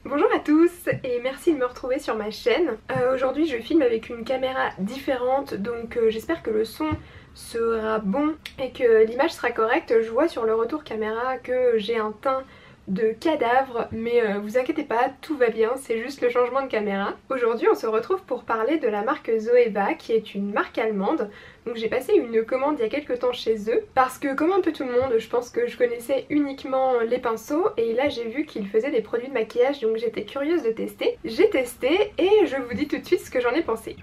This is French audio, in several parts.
Bonjour à tous et merci de me retrouver sur ma chaîne. Aujourd'hui je filme avec une caméra différente donc j'espère que le son sera bon et que l'image sera correcte. Je vois sur le retour caméra que j'ai un teint de cadavre mais vous inquiétez pas, tout va bien, c'est juste le changement de caméra. Aujourd'hui on se retrouve pour parler de la marque Zoeva qui est une marque allemande. Donc j'ai passé une commande il y a quelques temps chez eux parce que comme un peu tout le monde je pense que je connaissais uniquement les pinceaux et là j'ai vu qu'ils faisaient des produits de maquillage donc j'étais curieuse de tester. J'ai testé et je vous dis tout de suite ce que j'en ai pensé.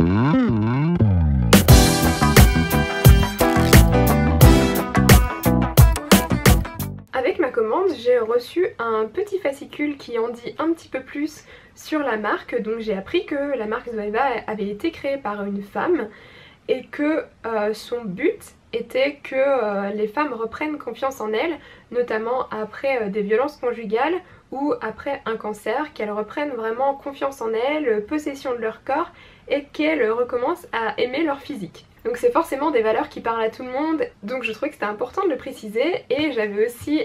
Avec ma commande, j'ai reçu un petit fascicule qui en dit un petit peu plus sur la marque. Donc j'ai appris que la marque Zoeva avait été créée par une femme et que son but était que les femmes reprennent confiance en elles, notamment après des violences conjugales ou après un cancer, qu'elles reprennent vraiment confiance en elles, possession de leur corps et qu'elles recommencent à aimer leur physique. Donc c'est forcément des valeurs qui parlent à tout le monde, donc je trouvais que c'était important de le préciser. Et j'avais aussi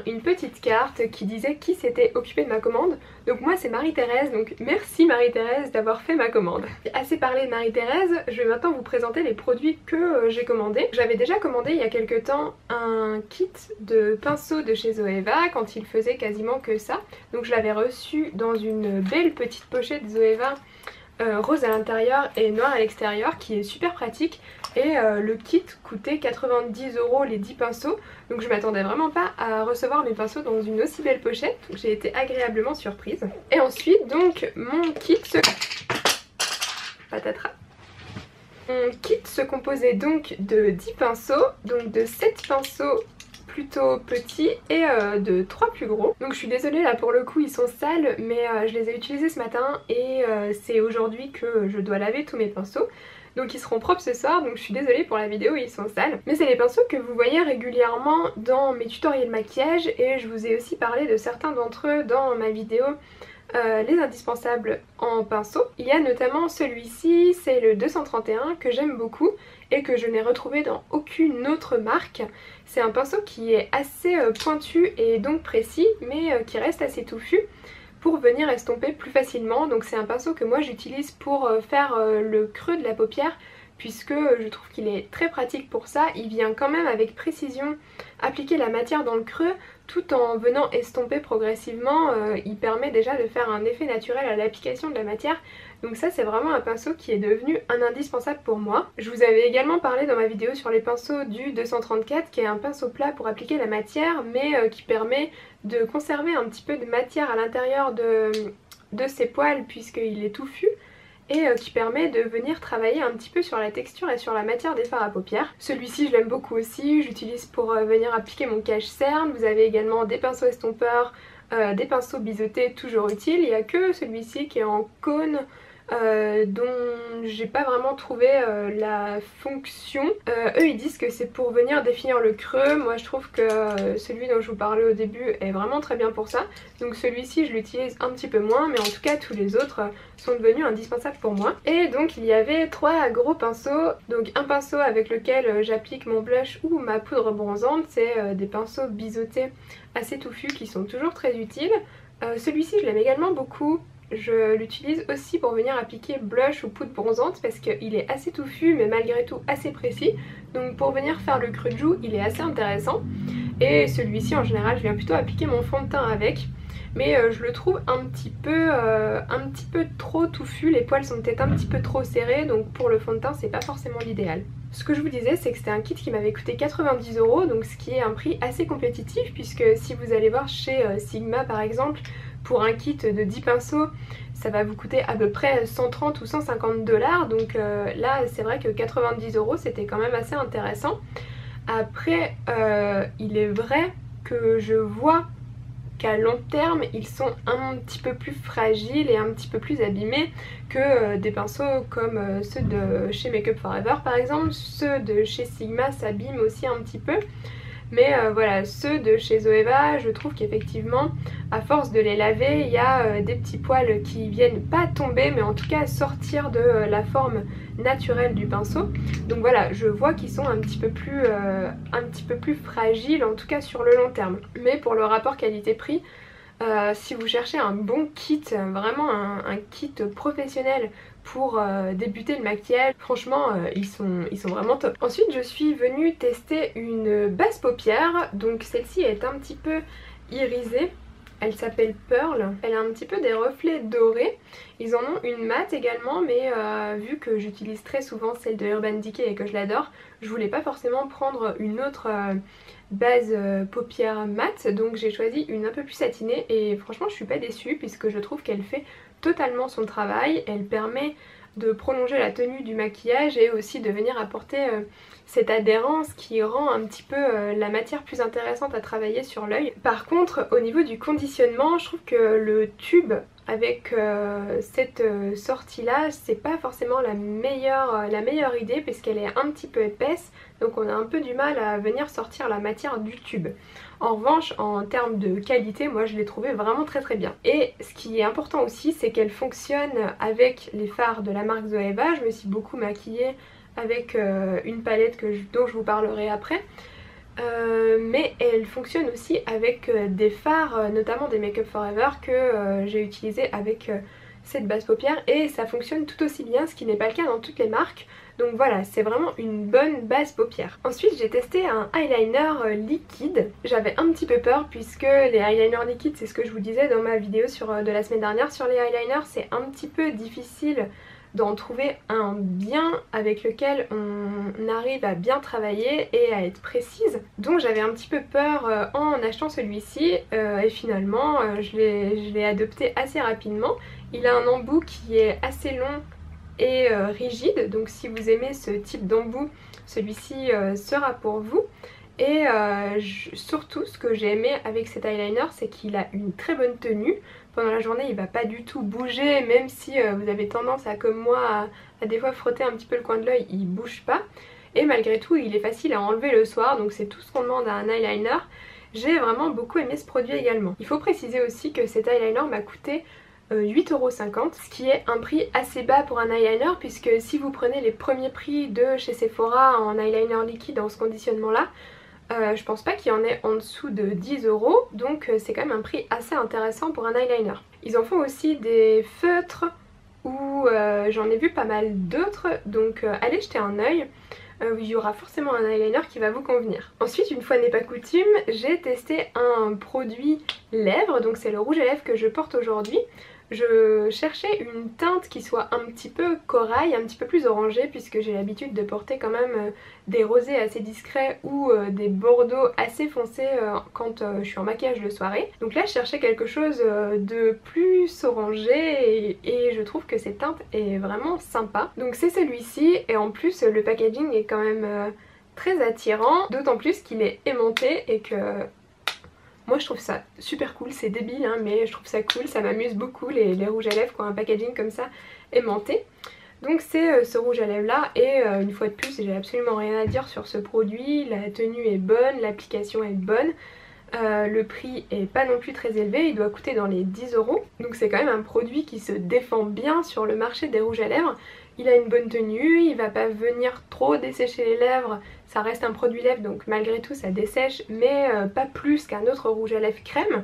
une petite carte qui disait qui s'était occupé de ma commande. Donc moi c'est Marie-Thérèse, donc merci Marie-Thérèse d'avoir fait ma commande. Assez parlé de Marie-Thérèse, je vais maintenant vous présenter les produits que j'ai commandés. J'avais déjà commandé il y a quelques temps un kit de pinceaux de chez Zoeva quand il faisait quasiment que ça. Donc je l'avais reçu dans une belle petite pochette Zoeva. Rose à l'intérieur et noir à l'extérieur qui est super pratique et le kit coûtait 90 € les 10 pinceaux donc je m'attendais vraiment pas à recevoir mes pinceaux dans une aussi belle pochette donc j'ai été agréablement surprise. Et ensuite donc mon kit se composait donc de 10 pinceaux, donc de 7 pinceaux plutôt petits et de 3 plus gros. Donc je suis désolée là pour le coup ils sont sales mais je les ai utilisés ce matin et c'est aujourd'hui que je dois laver tous mes pinceaux. Donc ils seront propres ce soir donc je suis désolée pour la vidéo ils sont sales. Mais c'est les pinceaux que vous voyez régulièrement dans mes tutoriels maquillage et je vous ai aussi parlé de certains d'entre eux dans ma vidéo les indispensables en pinceau. Il y a notamment celui-ci, c'est le 231 que j'aime beaucoup et que je n'ai retrouvé dans aucune autre marque. C'est un pinceau qui est assez pointu et donc précis mais qui reste assez touffu pour venir estomper plus facilement. Donc c'est un pinceau que moi j'utilise pour faire le creux de la paupière puisque je trouve qu'il est très pratique pour ça. Il vient quand même avec précision appliquer la matière dans le creux tout en venant estomper progressivement. Il permet déjà de faire un effet naturel à l'application de la matière. Donc ça c'est vraiment un pinceau qui est devenu un indispensable pour moi. Je vous avais également parlé dans ma vidéo sur les pinceaux du 234 qui est un pinceau plat pour appliquer la matière mais qui permet de conserver un petit peu de matière à l'intérieur de ses poils puisqu'il est touffu. Et qui permet de venir travailler un petit peu sur la texture et sur la matière des fards à paupières. Celui-ci je l'aime beaucoup aussi, j'utilise pour venir appliquer mon cache-cerne. Vous avez également des pinceaux estompeurs, des pinceaux biseautés toujours utiles. Il n'y a que celui-ci qui est en cône dont j'ai pas vraiment trouvé la fonction. Eux ils disent que c'est pour venir définir le creux. Moi je trouve que celui dont je vous parlais au début est vraiment très bien pour ça. Donc celui-ci je l'utilise un petit peu moins mais en tout cas tous les autres sont devenus indispensables pour moi. Et donc il y avait 3 gros pinceaux. Donc un pinceau avec lequel j'applique mon blush ou ma poudre bronzante. C'est des pinceaux biseautés assez touffus qui sont toujours très utiles. Celui-ci je l'aime également beaucoup. Je l'utilise aussi pour venir appliquer blush ou poudre bronzante parce qu'il est assez touffu mais malgré tout assez précis. Donc pour venir faire le creux de joue il est assez intéressant. Et celui-ci en général je viens plutôt appliquer mon fond de teint avec. Mais je le trouve un petit peu trop touffu, les poils sont peut-être un petit peu trop serrés donc pour le fond de teint c'est pas forcément l'idéal. Ce que je vous disais c'est que c'était un kit qui m'avait coûté 90 € donc ce qui est un prix assez compétitif puisque si vous allez voir chez Sigma par exemple, pour un kit de 10 pinceaux ça va vous coûter à peu près 130 ou 150 $. Donc là c'est vrai que 90 € c'était quand même assez intéressant. Après il est vrai que je vois qu'à long terme ils sont un petit peu plus fragiles et un petit peu plus abîmés que des pinceaux comme ceux de chez Make Up For Ever par exemple. Ceux de chez Sigma s'abîment aussi un petit peu. Mais voilà, ceux de chez Zoeva, je trouve qu'effectivement, à force de les laver, il y a des petits poils qui viennent pas tomber, mais en tout cas sortir de la forme naturelle du pinceau. Donc voilà, je vois qu'ils sont un petit peu plus fragiles, en tout cas sur le long terme. Mais pour le rapport qualité-prix, Si vous cherchez un bon kit, vraiment un kit professionnel pour débuter le maquillage, franchement ils sont vraiment top. Ensuite je suis venue tester une base paupière, donc celle-ci est un petit peu irisée. Elle s'appelle Pearl, elle a un petit peu des reflets dorés. Ils en ont une mate également, mais vu que j'utilise très souvent celle de Urban Decay et que je l'adore, je voulais pas forcément prendre une autre base paupière mate, donc j'ai choisi une un peu plus satinée et franchement je suis pas déçue puisque je trouve qu'elle fait totalement son travail. Elle permet de prolonger la tenue du maquillage et aussi de venir apporter cette adhérence qui rend un petit peu la matière plus intéressante à travailler sur l'œil. Par contre au niveau du conditionnement, je trouve que le tube avec cette sortie là c'est pas forcément la meilleure idée parce qu'elle est un petit peu épaisse, donc on a un peu du mal à venir sortir la matière du tube. En revanche en termes de qualité, moi je l'ai trouvée vraiment très bien. Et ce qui est important aussi c'est qu'elle fonctionne avec les fards de la marque Zoeva. Je me suis beaucoup maquillée avec une palette dont je vous parlerai après. Mais elle fonctionne aussi avec des fards, notamment des Make Up Forever que j'ai utilisé avec cette base paupière et ça fonctionne tout aussi bien, ce qui n'est pas le cas dans toutes les marques. Donc voilà, c'est vraiment une bonne base paupière. Ensuite j'ai testé un eyeliner liquide. J'avais un petit peu peur puisque les eyeliners liquides, c'est ce que je vous disais dans ma vidéo de la semaine dernière sur les eyeliners, c'est un petit peu difficile d'en trouver un bien avec lequel on arrive à bien travailler et à être précise. Donc j'avais un petit peu peur en achetant celui-ci et finalement je l'ai adopté assez rapidement. Il a un embout qui est assez long et rigide, donc si vous aimez ce type d'embout, celui-ci sera pour vous. Et surtout ce que j'ai aimé avec cet eyeliner, c'est qu'il a une très bonne tenue. Pendant la journée il va pas du tout bouger, même si vous avez tendance à, comme moi, à des fois frotter un petit peu le coin de l'œil, il bouge pas. Et malgré tout il est facile à enlever le soir, donc c'est tout ce qu'on demande à un eyeliner. J'ai vraiment beaucoup aimé ce produit également. Il faut préciser aussi que cet eyeliner m'a coûté 8,50 €, ce qui est un prix assez bas pour un eyeliner puisque si vous prenez les premiers prix de chez Sephora en eyeliner liquide dans ce conditionnement là, je pense pas qu'il y en ait en dessous de 10 €, donc c'est quand même un prix assez intéressant pour un eyeliner. Ils en font aussi des feutres où j'en ai vu pas mal d'autres, donc allez jeter un œil. Il y aura forcément un eyeliner qui va vous convenir. Ensuite, une fois n'est pas coutume, j'ai testé un produit lèvres, donc c'est le rouge à lèvres que je porte aujourd'hui. Je cherchais une teinte qui soit un petit peu corail, un petit peu plus orangée puisque j'ai l'habitude de porter quand même des rosés assez discrets ou des bordeaux assez foncés quand je suis en maquillage de soirée. Donc là je cherchais quelque chose de plus orangé et je trouve que cette teinte est vraiment sympa. Donc c'est celui-ci et en plus le packaging est quand même très attirant, d'autant plus qu'il est aimanté et que moi je trouve ça super cool, c'est débile hein, mais je trouve ça cool, ça m'amuse beaucoup les rouges à lèvres qui ont un packaging comme ça aimanté. Donc c'est ce rouge à lèvres là et une fois de plus j'ai absolument rien à dire sur ce produit, la tenue est bonne, l'application est bonne. Le prix est pas non plus très élevé, il doit coûter dans les 10 €. Donc c'est quand même un produit qui se défend bien sur le marché des rouges à lèvres. Il a une bonne tenue, il va pas venir trop dessécher les lèvres, ça reste un produit lèvres donc malgré tout ça dessèche mais pas plus qu'un autre rouge à lèvres crème.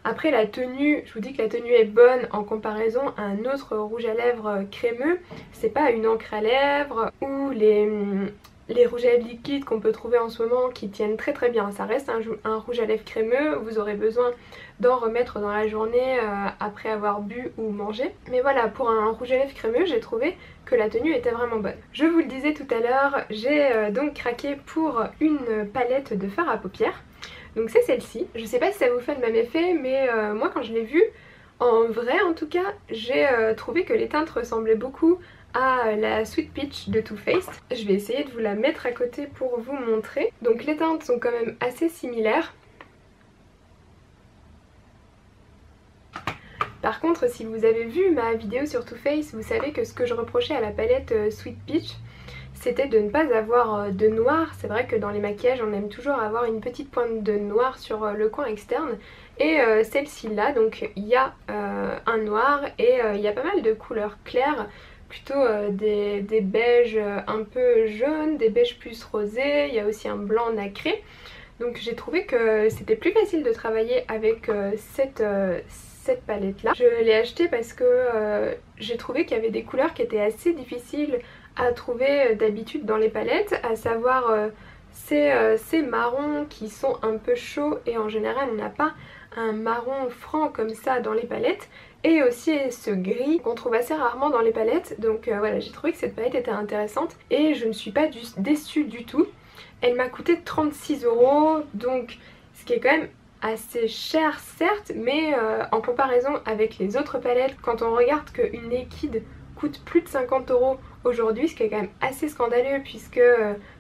Après la tenue, je vous dis que la tenue est bonne en comparaison à un autre rouge à lèvres crémeux. C'est pas une encre à lèvres ou les rouges à lèvres liquides qu'on peut trouver en ce moment qui tiennent très bien. Ça reste un rouge à lèvres crémeux, vous aurez besoin d'en remettre dans la journée après avoir bu ou mangé. Mais voilà, pour un rouge à lèvres crémeux, j'ai trouvé que la tenue était vraiment bonne. Je vous le disais tout à l'heure, j'ai donc craqué pour une palette de fard à paupières. Donc c'est celle-ci. Je sais pas si ça vous fait le même effet, mais moi quand je l'ai vue, en vrai en tout cas, j'ai trouvé que les teintes ressemblaient beaucoup à la Sweet Peach de Too Faced. Je vais essayer de vous la mettre à côté pour vous montrer. Donc les teintes sont quand même assez similaires. Par contre, si vous avez vu ma vidéo sur Too Faced, vous savez que ce que je reprochais à la palette Sweet Peach, c'était de ne pas avoir de noir. C'est vrai que dans les maquillages, on aime toujours avoir une petite pointe de noir sur le coin externe. Et celle-ci là, donc il y a un noir et il y a pas mal de couleurs claires. Plutôt des beiges un peu jaunes, des beiges plus rosés, il y a aussi un blanc nacré. Donc j'ai trouvé que c'était plus facile de travailler avec cette palette là. Je l'ai achetée parce que j'ai trouvé qu'il y avait des couleurs qui étaient assez difficiles à trouver d'habitude dans les palettes, à savoir ces marrons qui sont un peu chauds et en général on n'a pas un marron franc comme ça dans les palettes, et aussi ce gris qu'on trouve assez rarement dans les palettes. Donc voilà, j'ai trouvé que cette palette était intéressante et je ne suis pas déçue du tout. Elle m'a coûté 36 €, donc ce qui est quand même assez cher certes, mais en comparaison avec les autres palettes, quand on regarde qu'une Naked coûte plus de 50 € aujourd'hui, ce qui est quand même assez scandaleux puisque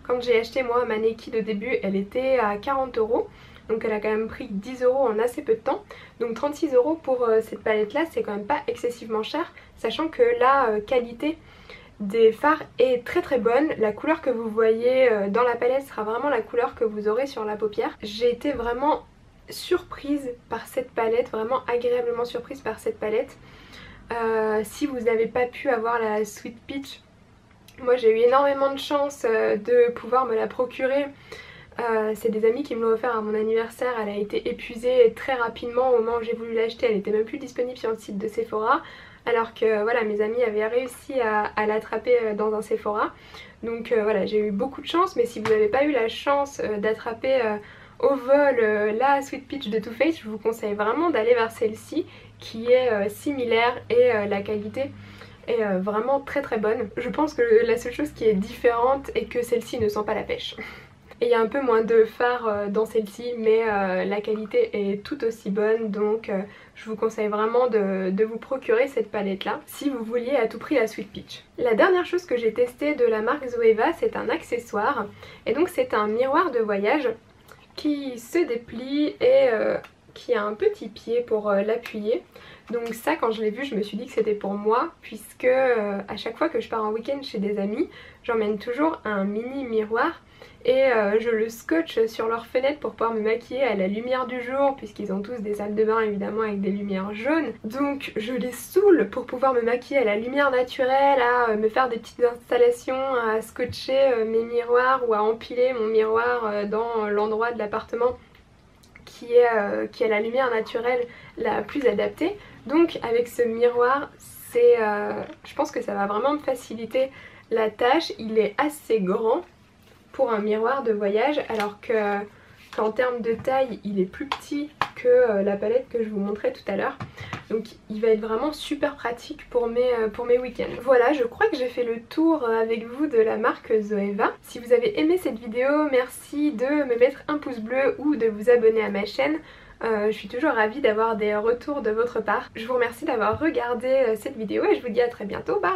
quand j'ai acheté moi ma Naked au début elle était à 40 €. Donc elle a quand même pris 10 € en assez peu de temps. Donc 36 € pour cette palette là, c'est quand même pas excessivement cher, sachant que la qualité des fards est très très bonne. La couleur que vous voyez dans la palette sera vraiment la couleur que vous aurez sur la paupière. J'ai été vraiment surprise par cette palette, vraiment agréablement surprise par cette palette. Si vous n'avez pas pu avoir la Sweet Peach, moi j'ai eu énormément de chance de pouvoir me la procurer. C'est des amis qui me l'ont offert à mon anniversaire. Elle a été épuisée très rapidement au moment où j'ai voulu l'acheter. Elle était même plus disponible sur le site de Sephora, alors que voilà, mes amis avaient réussi à l'attraper dans un Sephora. Donc voilà, j'ai eu beaucoup de chance. Mais si vous n'avez pas eu la chance d'attraper au vol la Sweet Peach de Too Faced, je vous conseille vraiment d'aller vers celle-ci qui est similaire et la qualité est vraiment très très bonne. Je pense que la seule chose qui est différente est que celle-ci ne sent pas la pêche. Et il y a un peu moins de fard dans celle-ci, mais la qualité est tout aussi bonne, donc je vous conseille vraiment de vous procurer cette palette là si vous vouliez à tout prix la Sweet Peach. La dernière chose que j'ai testée de la marque Zoeva, c'est un accessoire, et donc c'est un miroir de voyage qui se déplie et qui a un petit pied pour l'appuyer. Donc ça, quand je l'ai vu, je me suis dit que c'était pour moi, puisque à chaque fois que je pars en week-end chez des amis, j'emmène toujours un mini miroir et je le scotche sur leur fenêtre pour pouvoir me maquiller à la lumière du jour, puisqu'ils ont tous des salles de bain évidemment avec des lumières jaunes. Donc je les saoule pour pouvoir me maquiller à la lumière naturelle, à me faire des petites installations, à scotcher mes miroirs ou à empiler mon miroir dans l'endroit de l'appartement qui est la lumière naturelle la plus adaptée. Donc avec ce miroir, je pense que ça va vraiment me faciliter la tâche. Il est assez grand pour un miroir de voyage, alors qu'en termes de taille il est plus petit que la palette que je vous montrais tout à l'heure. Donc il va être vraiment super pratique pour mes week-ends. Voilà, je crois que j'ai fait le tour avec vous de la marque Zoeva. Si vous avez aimé cette vidéo, merci de me mettre un pouce bleu ou de vous abonner à ma chaîne. Je suis toujours ravie d'avoir des retours de votre part. Je vous remercie d'avoir regardé cette vidéo et je vous dis à très bientôt, bye!